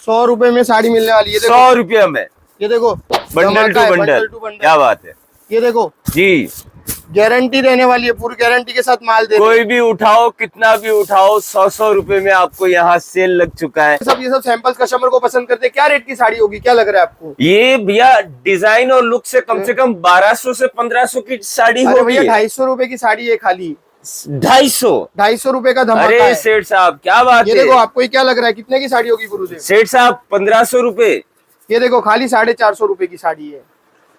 100 रुपए में साड़ी मिलने वाली है। 100 रुपये में। ये देखो बंडल टू बंडल, क्या बात है। ये देखो जी, गारंटी रहने वाली है, पूरी गारंटी के साथ माल दे रहे कोई भी उठाओ, कितना भी उठाओ, 100 रुपए में आपको यहाँ सेल लग चुका है। ये सब सैंपल्स कस्टमर को पसंद करते हैं। क्या रेट की साड़ी होगी, क्या लग रहा है आपको? ये भैया डिजाइन और लुक से कम 1200 से 1500 की साड़ी अरे होगी। भैया 250 रुपए की साड़ी है खाली। 250 रुपए का धमाका अरे है। सेठ साहब क्या बात ये है। देखो आपको ये क्या लग रहा है, कितने की साड़ी होगी गुरुदेव? सेठ साहब 1500 रुपए। ये देखो खाली 450 रुपए की साड़ी है,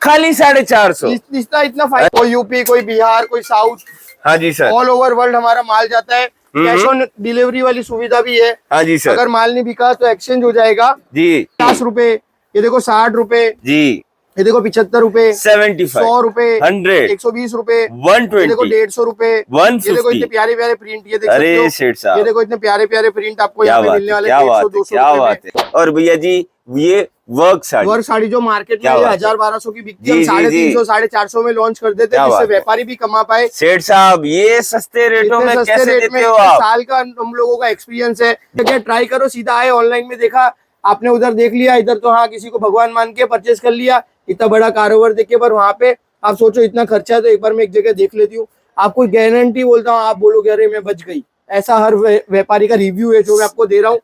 खाली 450। इतना फायदा। कोई यूपी, कोई बिहार, कोई साउथ, हाँ जी सर। ऑल ओवर वर्ल्ड हमारा माल जाता है। कैश ऑन डिलीवरी वाली सुविधा भी है। हाँ जी सर। अगर माल नहीं बिका तो एक्सचेंज हो जाएगा। जी 50 रुपए, ये देखो 60 रुपए, जी, ये देखो 75 रुपए, 75, 100 रुपए, 100, 120 रुपए, 120, ये देखो 150 रुपए, 150। ये देखो इतने प्यारे प्यारे प्रिंट, ये देख सकते अरे हो। सेठ साहब ये देखो इतने प्यारे प्यारे प्रिंट आपको क्या यहाँ पे बात मिलने है, वाले क्या 150, बात है, 200 क्या रुपए बात में। है। और भैया जी ये वर्क साड़ी, वर्क साड़ी जो मार्केट में क्या बात है। 1000-1200 की बिकती जी, है, हम जी, 350, 450 में लॉन्च कर देते क्या हैं, जिससे बात है। व्यापारी भी कमा पाए। सेठ साहब ये सस्ते रेटों इतने में सस्ते कैसे रेट देते में हो इतने आप? साल का हम लोगों का एक्सपीरियंस है। क्या ट्राई करो, सीधा आए, ऑनलाइन में देखा आपने, उधर देख लिया, इधर तो हाँ किसी को भगवान मान के परचेस कर लिया, इतना बड़ा कारोबार देख के, पर वहां पे आप सोचो इतना खर्चा है तो एक बार मैं एक जगह देख लेती हूँ। आपको गारंटी बोलता हूँ, आप बोलोगे अरे मैं बच गई, ऐसा हर व्यापारी का रिव्यू है जो मैं आपको दे रहा हूँ,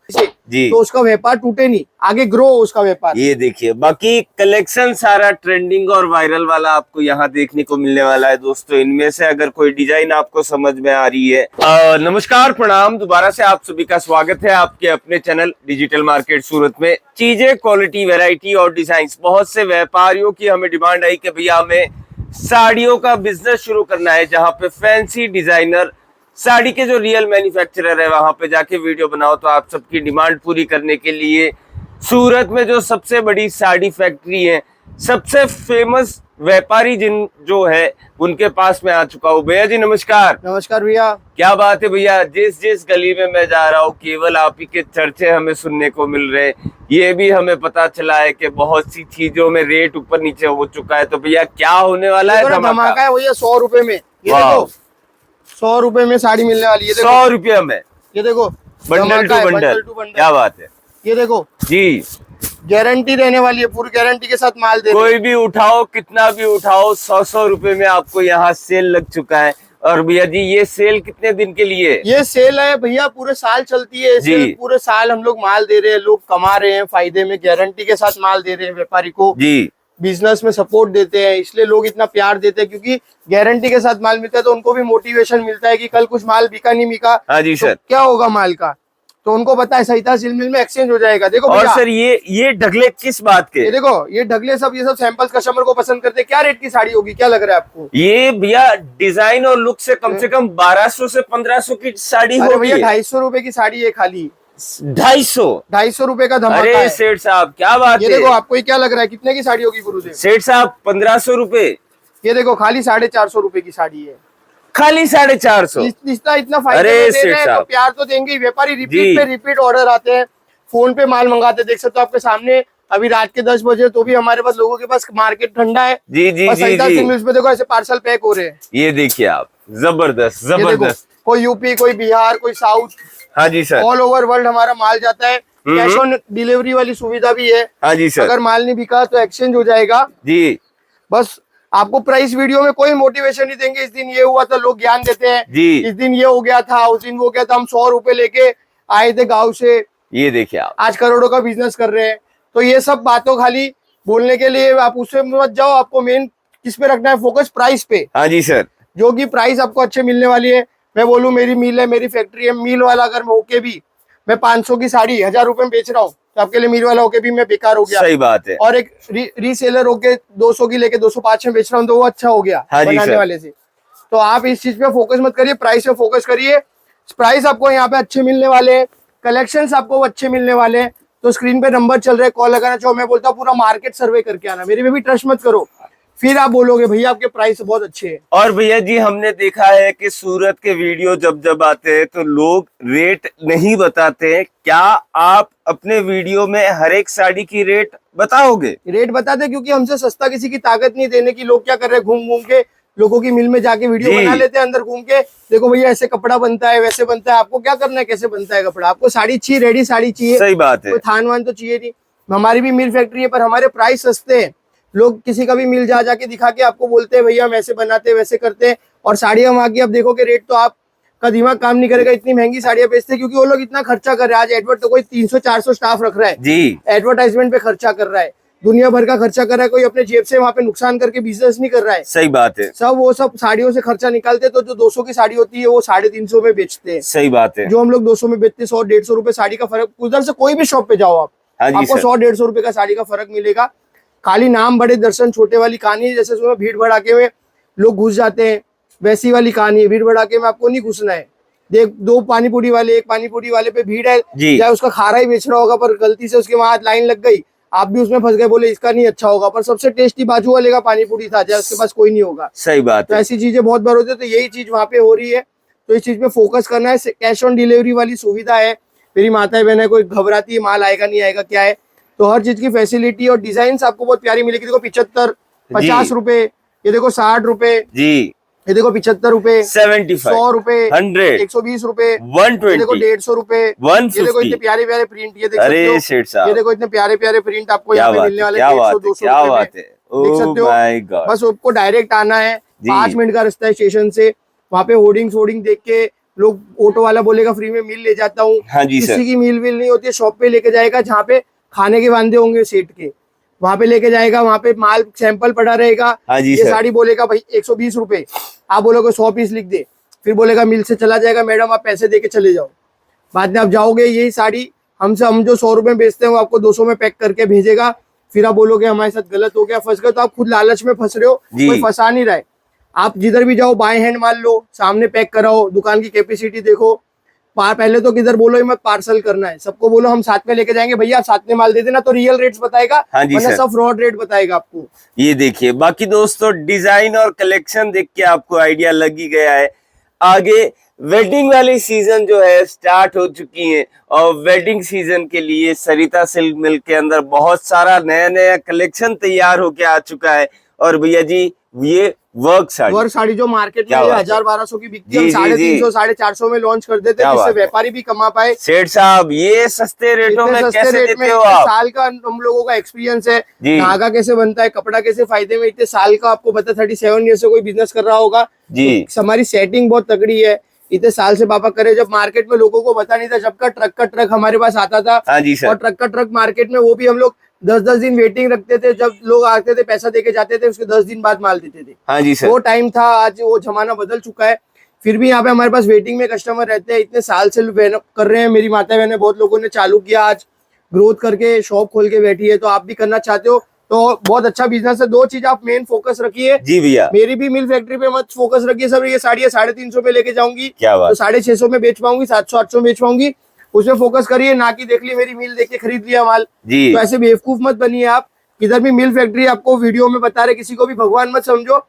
जी, तो उसका व्यापार टूटे नहीं, आगे ग्रो हो उसका व्यापार। ये देखिए बाकी कलेक्शन सारा ट्रेंडिंग और वायरल वाला आपको यहाँ देखने को मिलने वाला है दोस्तों। इनमें से अगर कोई डिजाइन आपको समझ में आ रही है, नमस्कार प्रणाम, दोबारा से आप सभी का स्वागत है आपके अपने चैनल डिजिटल मार्केट सूरत में। चीजें, क्वालिटी, वैरायटी और डिजाइन, बहुत से व्यापारियों की हमें डिमांड आई कि भैया हमें साड़ियों का बिजनेस शुरू करना है, जहाँ पे फैंसी डिजाइनर साड़ी के जो रियल मैन्युफैक्चरर है वहां पे जाके वीडियो बनाओ। तो आप सबकी डिमांड पूरी करने के लिए सूरत में जो सबसे बड़ी साड़ी फैक्ट्री है, सबसे फेमस व्यापारी जिन जो है उनके पास में आ चुका हूँ। भैया जी नमस्कार। नमस्कार भैया। क्या बात है भैया, जिस जिस गली में मैं जा रहा हूँ केवल आप ही के चर्चे हमें सुनने को मिल रहे। ये भी हमें पता चला है कि बहुत सी चीजों में रेट ऊपर नीचे हो चुका है, तो भैया क्या होने वाला है? धमाका है भैया 100 रुपए में। ये देखो 100 रुपए में साड़ी मिलने वाली है। 100 रुपये में। ये देखो बंडल टू बंडल, क्या बात है। ये देखो जी, गारंटी रहने वाली है, पूरी गारंटी के साथ माल दे रहे कोई भी उठाओ, कितना भी उठाओ, 100 रुपए में आपको यहाँ सेल लग चुका है। और भैया जी ये सेल कितने दिन के लिए? ये सेल है भैया पूरे साल चलती है। जी, पूरे साल हम लोग माल दे रहे हैं, लोग कमा रहे हैं फायदे में, गारंटी के साथ माल दे रहे हैं व्यापारी को। जी, बिजनेस में सपोर्ट देते हैं, इसलिए लोग इतना प्यार देते हैं, क्योंकि गारंटी के साथ माल मिलता है तो उनको भी मोटिवेशन मिलता है कि कल कुछ माल बिका नहीं बिका हाँ जी तो सर, क्या होगा माल का, तो उनको पता है सहिता सिल मिल में एक्सचेंज हो जाएगा। देखो और भैया, सर ये ढगले किस बात के? ये देखो ये ढगले सब, ये सब सैंपल्स कस्टमर को पसंद करते हैं। क्या रेट की साड़ी होगी, क्या लग रहा है आपको? ये भैया डिजाइन और लुक से कम 1200 से 1500 की साड़ी अरे होगी। भैया 250 रुपए की साड़ी है खाली। 250 रुपए का धमाका अरे है। सेठ साहब क्या बात ये है। देखो आपको ये क्या लग रहा है, कितने की साड़ी होगी गुरुदेव? सेठ साहब 1500 रुपए। ये देखो खाली 450 रुपए की साड़ी है, खाली 450। इतना फायदा अरे दे सेठ रहे हैं तो साहब। प्यार तो देंगे ही। व्यापारी जी। रिपीट पे रिपीट ऑर्डर आते हैं, फोन पे माल मंगाते, देख सकते हो आपके सामने। अभी रात के 10 बजे तो भी हमारे पास, लोगों के पास मार्केट ठंडा है। जी जी और जी सहिता जी, सिंगल्स पे देखो ऐसे पार्सल पैक हो रहे हैं। ये देखिए आप, जबरदस्त ये देखो, जबरदस्त। कोई यूपी, कोई बिहार, कोई साउथ, हाँ जी सर। ऑल ओवर वर्ल्ड हमारा माल जाता है। कैश ऑन डिलीवरी वाली सुविधा भी है। हाँ जी सर। अगर माल नहीं बिका तो एक्सचेंज हो जाएगा। जी बस आपको प्राइस वीडियो में कोई मोटिवेशन नहीं देंगे, इस दिन ये हुआ था, लोग ज्ञान देते हैं जी, इस दिन ये हो गया था, उस दिन वो गया था। हम 100 रुपए लेके आए थे गांव से, ये देखिए आप, आज करोड़ों का बिजनेस कर रहे हैं। तो ये सब बातों खाली बोलने के लिए, आप उससे मत जाओ। आपको मेन किस पे रखना है फोकस? प्राइस पे। हाँ जी सर। जो कि प्राइस आपको अच्छे मिलने वाली है। मैं बोलूं मेरी मिल है, मेरी फैक्ट्री है, मिल वाला अगर मैं होके भी मैं 500 की साड़ी 1000 रुपए में बेच रहा हूँ, तो आपके लिए मिल वाला होके भी मैं बेकार हो गया। सही बात है। और एक रीसेलर होके 200 की लेके 205 में बेच रहा हूँ, तो वो अच्छा हो गया हाँ बनाने वाले से। तो आप इस चीज पे फोकस मत करिए, प्राइस पे फोकस करिए। प्राइस आपको यहाँ पे अच्छे मिलने वाले हैं, कलेक्शंस आपको अच्छे मिलने वाले हैं। तो स्क्रीन पे नंबर चल रहे हैं, कॉल लगाना चाहो। मैं बोलता हूँ पूरा मार्केट सर्वे करके आना, मेरे पे भी ट्रस्ट मत करो, फिर आप बोलोगे भैया आपके प्राइस बहुत अच्छे हैं। और भैया जी हमने देखा है कि सूरत के वीडियो जब जब आते हैं तो लोग रेट नहीं बताते हैं। क्या आप अपने वीडियो में हर एक साड़ी की रेट बताओगे? रेट बताते, क्योंकि हमसे सस्ता किसी की ताकत नहीं देने की। लोग क्या कर रहे हैं, घूम घूम के लोगों की मिल में जाके वीडियो जी। बना लेते हैं अंदर घूम के, देखो भैया ऐसे कपड़ा बनता है, वैसे बनता है। आपको क्या करना है, कैसे बनता है कपड़ा? आपको साड़ी चाहिए, रेडी साड़ी चाहिए, सही बात है। कोई थान वान तो चाहिए नहीं। हमारी भी मिल फैक्ट्री है, पर हमारे प्राइस सस्ते हैं। लोग किसी का भी मिल जा जाके दिखा के आपको बोलते हैं भैया हम ऐसे बनाते हैं, वैसे करते हैं। और साड़ियां वहां की आप देखोगे रेट तो आपका दिमाग काम नहीं करेगा, इतनी महंगी साड़ियां बेचते हैं, क्योंकि वो लोग इतना खर्चा कर रहे हैं। आज एडवर्ट तो कोई 300-400 स्टाफ रख रहा है, जी एडवर्टाइजमेंट पे खर्चा कर रहा है, दुनिया भर का खर्चा कर रहा है। कोई अपने जेब से वहां पे नुकसान करके बिजनेस नहीं कर रहा है। सही बात है। सब साड़ियों से खर्चा निकालते हैं, तो जो 200 की साड़ी होती है वो 350 में बेचते हैं। सही बात है। जो हम लोग 200 में बेचते हैं, 100-150 रुपए साड़ी का फर्क। उधर से कोई भी शॉप पे जाओ आप, हाँ जी आपको सर। 100-150 रुपए का साड़ी का फर्क मिलेगा। खाली नाम बड़े दर्शन छोटे वाली कहानी है। जैसे उसमें भीड़ भड़ाके में लोग घुस जाते हैं, वैसी वाली कहानी है। भीड़ भड़ाके में आपको नहीं घुसना है। देख, दो पानीपुरी वाले, एक पानीपुरी वाले पे भीड़ है, जी। या उसका खारा ही बेच रहा होगा, पर गलती से उसके वहां लाइन लग गई, आप भी उसमें फंस गए, बोले इसका नहीं अच्छा होगा, पर सबसे टेस्टी बाजू वाले का पानीपुरी था, चाहे उसके पास कोई नहीं होगा। सही बात तो है। ऐसी चीजें बहुत बार होती है। तो यही चीज वहां पे हो रही है, तो इस चीज पे फोकस करना है। कैश ऑन डिलीवरी वाली सुविधा है। मेरी माता बहन है, कोई घबराती है माल आएगा नहीं आएगा क्या है, तो हर चीज की फैसिलिटी और डिजाइन आपको बहुत प्यारी मिलेगी। देखो 75, 50 रुपए, ये देखो 60 रुपए, जी। ये देखो 75 रुपए, 75, 100 रुपए, 100, 120 रुपए, ये 120, देखो 150 रुपए, ये देखो 150। इतने प्यारे प्यारे प्रिंट, ये देख अरे सकते हो, सेठ ये साहब, देखो इतने प्यारे प्यारे प्रिंट आपको क्या यहाँ पे बात मिलने है, वाले क्या 150, बात है, 200 क्या रुपए में। बात है। देख ओह सकते हो, माय गॉड। बस आपको डायरेक्ट आना है, जी। 5 मिनट का रास्ता है स्टेशन से। वहाँ पे होर्डिंग देख के लोग, ऑटो वाला बोलेगा फ्री में मील ले जाता हूँ, हाँ जी सर। किसी की मील वील नहीं होती है। शॉप पे लेके जाएगा जहाँ पे खाने के वांदे होंगे सेट के, वहां पे लेके जाएगा। वहां पे माल सैंपल पड़ा रहेगा। हाँ जी ये सर। साड़ी बोलेगा भाई 120 रुपए, आप बोलोगे 100 पीस लिख दे, फिर बोलेगा मिल से चला जाएगा, मैडम आप पैसे दे के चले जाओ। बाद में आप जाओगे, यही साड़ी हम जो 100 रुपए में बेचते हैं वो आपको 200 में पैक करके भेजेगा। फिर आप बोलोगे हमारे साथ गलत हो गया, फंस गए, तो आप खुद लालच में फंस रहे हो, जी। कोई फंसा नहीं रहा है। आप जिधर भी जाओ बाय हैंड माल लो, सामने पैक कराओ, दुकान की कैपेसिटी देखो। पहले तो किधर बोलो ही मत पार्सल करना है, सबको बोलो हम साथ में लेके जाएंगे, भैया आप साथ में माल दे देना, तो रियल रेट्स बताएगा, हाँ जी वरना सर। सब फ्रॉड रेट बताएगा आपको। ये देखिए, बाकी दोस्तों डिजाइन और कलेक्शन देख के आपको आइडिया लग ही गया है। आगे वेडिंग वाली सीजन जो है स्टार्ट हो चुकी है, और वेडिंग सीजन के लिए सरिता सिल्क मिल के अंदर बहुत सारा नया नया कलेक्शन तैयार होके आ चुका है। और भैया जी ये वर्क साड़ी जो मार्केट में क्या बात है। 1000-1200 की बिकती जी, है, हम जी, 350, 450 में लॉन्च कर देते क्या हैं, जिससे बात है। व्यापारी भी कमा पाए। सेठ साहब ये सस्ते रेटों इतने में सस्ते कैसे रेट देते में, हो इतने आप? साल का हम लोगों का एक्सपीरियंस है, जी। धागा कैसे बनता है, कपड़ा कैसे फायदे में, इतने साल का आपको पता, 37 ईयर से कोई बिजनेस कर रहा होगा जी। तो हमारी सेटिंग बहुत तगड़ी है। इतने साल से पापा करे, जब मार्केट में लोगों को पता नहीं था, जब का ट्रक हमारे पास आता था, हाँ जी सर। और ट्रक का ट्रक मार्केट में, वो भी हम लोग 10-10 दिन वेटिंग रखते थे, जब लोग आते थे पैसा देके जाते थे, उसके 10 दिन बाद माल देते थे। हाँ जी सर। वो टाइम था, आज वो जमाना बदल चुका है। फिर भी यहाँ पे हमारे पास वेटिंग में कस्टमर रहते हैं, इतने साल से कर रहे हैं। मेरी माता बहन बहुत लोगों ने चालू किया, आज ग्रोथ करके शॉप खोल के बैठी है। तो आप भी करना चाहते हो तो बहुत अच्छा बिजनेस है। 2 चीज आप मेन फोकस रखिए, जी भैया। मेरी भी मिल फैक्ट्री पे मत फोकस रखिए सब। ये साड़ी 350 पे लेके जाऊंगी, क्या बात। तो 650 में बेच पाऊंगी, 700-800 में बेच पाऊंगी, उसमें फोकस करिए, ना कि देख ली मेरी मिल देख के खरीद लिया माल। जी। तो ऐसे बेवकूफ मत बनिए आप। किधर भी मिल फैक्ट्री आपको वीडियो में बता रहे, किसी को भी भगवान मत समझो।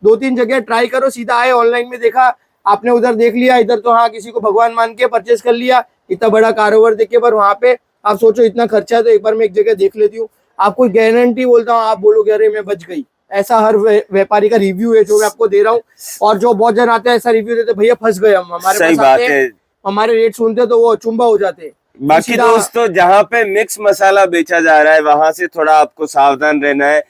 2-3 जगह ट्राई करो, सीधा आए, ऑनलाइन में देखा आपने, उधर देख लिया, इधर तो हाँ किसी को भगवान मान के परचेस कर लिया, इतना बड़ा कारोबार देख के। पर वहां पे आप सोचो इतना खर्चा है, तो एक बार मैं एक जगह देख लेती हूँ, आपको गारंटी बोलता हूँ, आप बोलोगे अरे मैं बच गई। ऐसा हर व्यापारी का रिव्यू है जो मैं आपको दे रहा हूँ। और जो बहुत जन आते हैं ऐसा रिव्यू देते, भैया फंस गए हम, हमारे सही पास बात आते है। हैं, हमारे रेट सुनते तो वो चुम्बा हो जाते। बाकी दोस्तों जहां पे मिक्स मसाला बेचा जा रहा है वहां से थोड़ा आपको सावधान रहना है।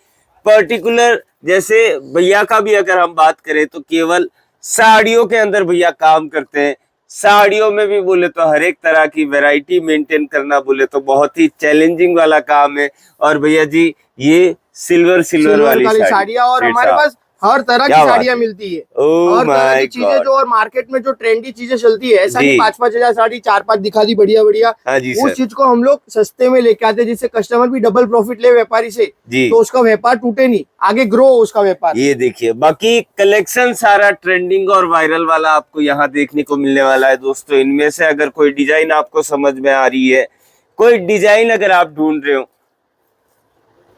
पर्टिकुलर जैसे भैया का भी अगर हम बात करें तो केवल साड़ियों के अंदर भैया काम करते हैं। साड़ियों में भी बोले तो हर एक तरह की वैरायटी मेंटेन करना बोले तो बहुत ही चैलेंजिंग वाला काम है। और भैया जी ये सिल्वर वाली साड़ियाँ, और हमारे पास हर तरह की साड़ियाँ मिलती है, ओह हर तरह की माय चीजें गॉड। जो, और मार्केट में जो ट्रेंडी चीजें चलती है, ऐसा जी। नहीं 5-5 हजार साड़ी 4-5 दिखा दी बढ़िया बढ़िया, हाँ जी उस सर। चीज को हम लोग सस्ते में लेके आते हैं, जिससे कस्टमर भी डबल प्रॉफिट ले व्यापारी से, जी। तो उसका व्यापार टूटे नहीं, आगे ग्रो हो उसका व्यापार। ये देखिए बाकी कलेक्शन सारा ट्रेंडिंग और वायरल वाला आपको यहाँ देखने को मिलने वाला है दोस्तों। इनमें से अगर कोई डिजाइन आपको समझ में आ रही है, कोई डिजाइन अगर आप ढूंढ रहे हो,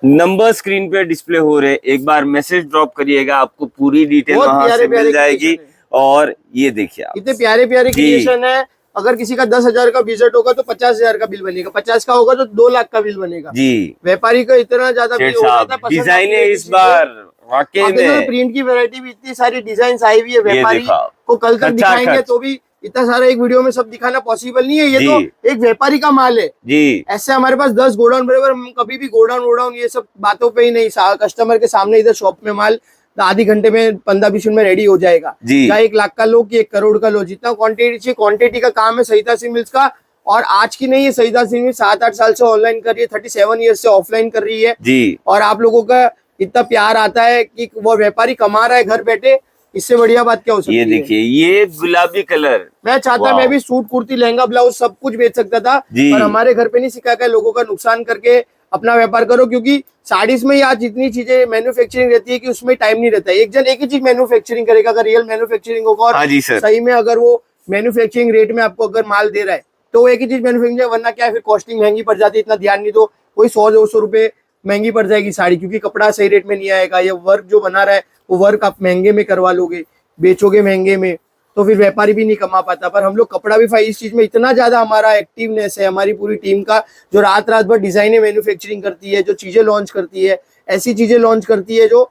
नंबर स्क्रीन पे डिस्प्ले हो रहे, एक बार मैसेज ड्रॉप करिएगा, आपको पूरी डिटेल बहुत वहां से प्यारे मिल जाएगी। creation है। और ये देखिए आप इतने प्यारे प्यारे जी। क्रिएशन है, अगर किसी का 10,000 का बजट होगा तो 50,000 का बिल बनेगा, 50 का होगा तो 2 लाख का बिल बनेगा। जी व्यापारी को इतना ज्यादा शेठ बिल हो जाता है, साहब, पसंद डिजाइन आती है है इस किसी बार को। वाकई आप देखो में। प्रिंट की वैरायटी भी इतनी सारी डिजाइन आई हुई है, व्यापारी देखो आप, को कल तक खचाखच। दिखाएंगे तो भी इतना सारा एक वीडियो में सब दिखाना पॉसिबल नहीं है। ये जी। तो एक व्यापारी का माल है। जी ऐसे हमारे पास 10 गोडाउन बराबर, हम कभी भी गोडाउन वोडाउन ये सब बातों पे ही नहीं, कस्टमर के सामने इधर शॉप में माल आधी घंटे में 15-20 मिनट में रेडी हो जाएगा। जी। चाहे 1 लाख का लो कि 1 करोड़ का लो, जितना क्वांटिटी चाहिए क्वांटिटी का काम है सहिता सिमिल्स का। और आज की नहीं है, सहिता सिमिल्स 7-8 साल से ऑनलाइन कर रही है, 37 ईयर्स से ऑफलाइन कर रही है। जी और आप लोगों का इतना प्यार आता है कि वो व्यापारी कमा रहा है घर बैठे, इससे बढ़िया बात क्या हो सकती ये है। देखिए, ये गुलाबी कलर, मैं चाहता वाह। मैं भी सूट कुर्ती लहंगा ब्लाउज सब कुछ बेच सकता था, जी। पर हमारे घर पे नहीं सिखा कर लोगों का नुकसान करके अपना व्यापार करो, क्योंकि साड़ीज में ही आज इतनी चीजें मैन्युफैक्चरिंग रहती है कि उसमें टाइम नहीं रहता है। एक जन एक ही चीज मैन्युफैक्चरिंग करेगा, अगर रियल मैन्युफैक्चरिंग होगा और हाँ जी सर। सही में अगर वो मैन्युफैक्चरिंग रेट में आपको अगर माल दे रहा है तो वो एक ही चीज मैन्युफैक्चरिंग, वरना क्या है फिर कॉस्टिंग महंगी पड़ जाती है, इतना ध्यान नहीं दो, कोई 100-200 रुपए महंगी पड़ जाएगी साड़ी, क्योंकि कपड़ा सही रेट में नहीं आएगा। या वर्क जो बना रहा है वो वर्क आप महंगे में करवा लोगे, बेचोगे महंगे में, तो फिर व्यापारी भी नहीं कमा पाता। पर हम लोग कपड़ा भी इस चीज में इतना ज्यादा हमारा एक्टिवनेस है, हमारी पूरी टीम का, जो रात रात भर डिजाइने मैन्युफैक्चरिंग करती है, जो चीजें लॉन्च करती है, ऐसी चीजें लॉन्च करती है जो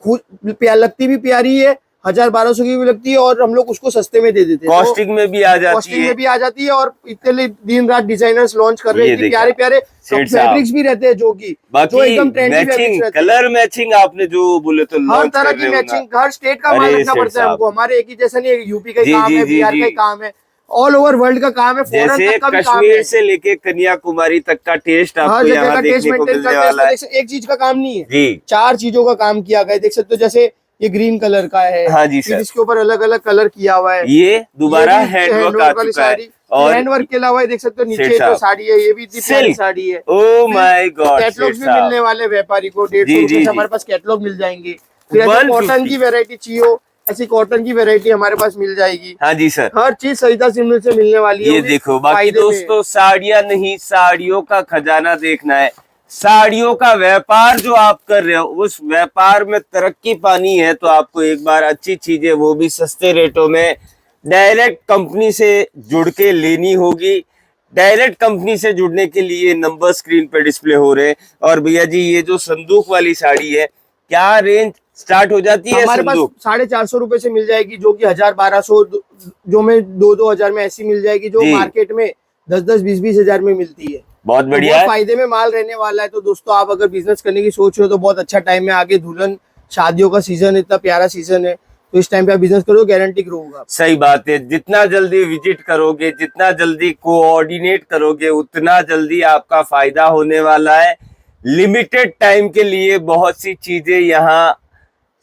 खुद लगती भी प्यारी है, 1,000-1,200 की भी लगती है, और हम लोग उसको सस्ते में दे देते हैं, कॉस्टिंग में भी आ जाती कॉस्टिंग है। में भी आ जाती है। और इतने दिन रात डिजाइनर्स लॉन्च कर रहे ये हैं, इतने देखा, प्यारे प्यारे सेठ साहब। फैब्रिक्स भी रहते हैं जो बाकी एकदम ट्रेंडी मैचिंग, फैब्रिक्स रहते हैं। कलर मैचिंग आपने जो बोले तो हर लॉन्च तरह कर की रहे हो ना। मैचिंग, हर स्टेट का माल अरे रखना सेठ पड़ता है साहब, हमको, हमारे एक ही जैसा नहीं है, यूपी का ही जी काम जी है, जी बिहार का ही जी, काम है, ऑल ओवर वर्ल्ड का काम है, फॉरेन जैसे तक का भी काम कश्मीर है। से लेके कन्याकुमारी तक का टेस्ट हर आपको जगह का यहाँ टेस्ट देखने को मेंटेन मिलने करते हैं वाला इसमें। है। देख एक चीज का काम नहीं है, जी 4 चीजों का काम किया गया है। देख सकते हो, जैसे ये ग्रीन कलर का है, हाँ जी फिर सर। इसके ऊपर अलग अलग कलर किया हुआ है, ये दोबारा ये भी हैंडवर्क आ वाली चुका है। साड़ी, और हैंडवर्क के अलावा देख सकते हो सेठ नीचे जो साहब, साड़ी है ये भी इतनी प्यारी सिल्क, साड़ी है। ओ माय गॉड सेठ कैटलॉग्स भी साहब, मिलने वाले व्यापारी को, 150 जी रुपए जी से जी, हमारे पास कैटलॉग मिल जाएंगे। फिर ऐसे कॉटन 150। की वैरायटी चाहिए हो, ऐसी कॉटन की वैरायटी हमारे पास मिल जाएगी। हाँ जी सर। हर चीज सरिता सिंबल से मिलने वाली है, ये वो भी देखो, बाकी फायदे में। दोस्तों साड़ियां नहीं, साड़ियों का खजाना देखना है, साड़ियों का व्यापार जो आप कर रहे हो, उस व्यापार में तरक्की पानी है तो आपको एक बार अच्छी चीजें, वो भी सस्ते रेटों में, डायरेक्ट कंपनी से जुड़ के लेनी होगी। डायरेक्ट कंपनी से जुड़ने के लिए नंबर स्क्रीन पे डिस्प्ले हो रहे हैं। और भैया जी, ये जो संदूक वाली साड़ी है, क्या रेंज स्टार्ट हो जाती है हमारे पास संदूक? 450 रुपए से मिल जाएगी, जो कि 1,000-1,200, जो में 2-2 हजार में ऐसी मिल जाएगी, जो जी। मार्केट में 10-10, 20-20 हजार में मिलती है। बहुत तो बढ़िया बहुत है। फायदे में माल रहने वाला है। तो दोस्तों, आप अगर बिजनेस करने की सोच रहे हो तो बहुत अच्छा टाइम है। आगे दुल्हन शादियों का सीजन, इतना प्यारा सीजन है, तो इस टाइम पे आप बिजनेस करो, गारंटी करोगे। सही बात है, जितना जल्दी विजिट करोगे, जितना जल्दी कोऑर्डिनेट करोगे, उतना जल्दी आपका फायदा होने वाला है। लिमिटेड टाइम के लिए बहुत सी चीजें यहाँ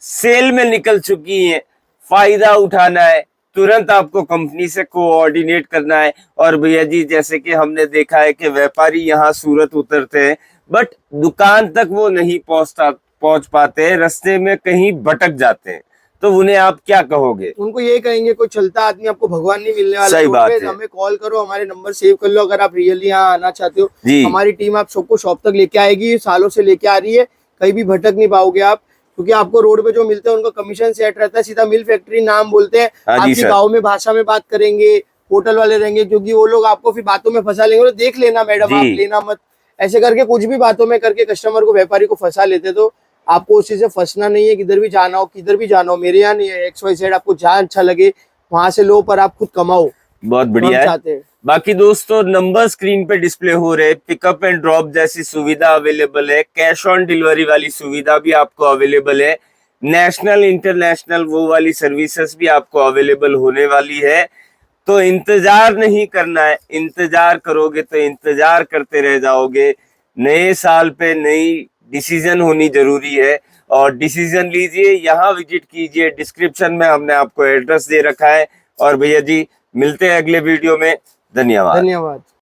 सेल में निकल चुकी हैं, फायदा उठाना है, तुरंत आपको कंपनी से कोऑर्डिनेट करना है। और भैया जी, जैसे कि हमने देखा है कि व्यापारी यहाँ सूरत उतरते हैं, बट दुकान तक वो नहीं पहुंच पाते, रास्ते में कहीं भटक जाते हैं, तो उन्हें आप क्या कहोगे? उनको ये कहेंगे, कोई चलता आदमी आपको भगवान नहीं मिलने वाला। सही रोड बात पे है। हमें कॉल करो, हमारे नंबर सेव कर लो, अगर आप रियली यहाँ आना चाहते हो। जी। हमारी टीम आप सबको शॉप तक लेके आएगी, सालों से लेके आ रही है, कहीं भी भटक नहीं पाओगे आप, क्योंकि आपको रोड पे जो मिलते हैं उनका कमीशन सेट रहता है। सीधा मिल फैक्ट्री नाम बोलते हैं, हाँ जी आपकी सर। गाँव में भाषा में बात करेंगे, होटल वाले रहेंगे, क्योंकि वो लोग आपको फिर बातों में फंसा लेंगे। तो देख लेना मैडम, आप जी। लेना मत, ऐसे करके कुछ भी बातों में करके कस्टमर को, व्यापारी को फंसा लेते। तो आपको उस चीज से फंसना नहीं है। किधर भी जाना हो, किधर भी जाना हो, मेरे यहाँ नहीं है, XYZ, आपको जहाँ अच्छा लगे वहां से लो, पर आप खुद कमाओ। बहुत हम बढ़िया है। चाहते हैं। बाकी दोस्तों, नंबर स्क्रीन पे डिस्प्ले हो रहे, पिकअप एंड ड्रॉप जैसी सुविधा अवेलेबल है, कैश ऑन डिलीवरी वाली सुविधा भी आपको अवेलेबल है, नेशनल इंटरनेशनल वो वाली सर्विसेज भी आपको अवेलेबल होने वाली है। तो इंतजार नहीं करना है, इंतजार करोगे तो इंतजार करते रह जाओगे। नए साल पे नई डिसीजन होनी जरूरी है, और डिसीजन लीजिए, यहाँ विजिट कीजिए, डिस्क्रिप्शन में हमने आपको एड्रेस दे रखा है। और भैया जी, मिलते हैं अगले वीडियो में, धन्यवाद। धन्यवाद।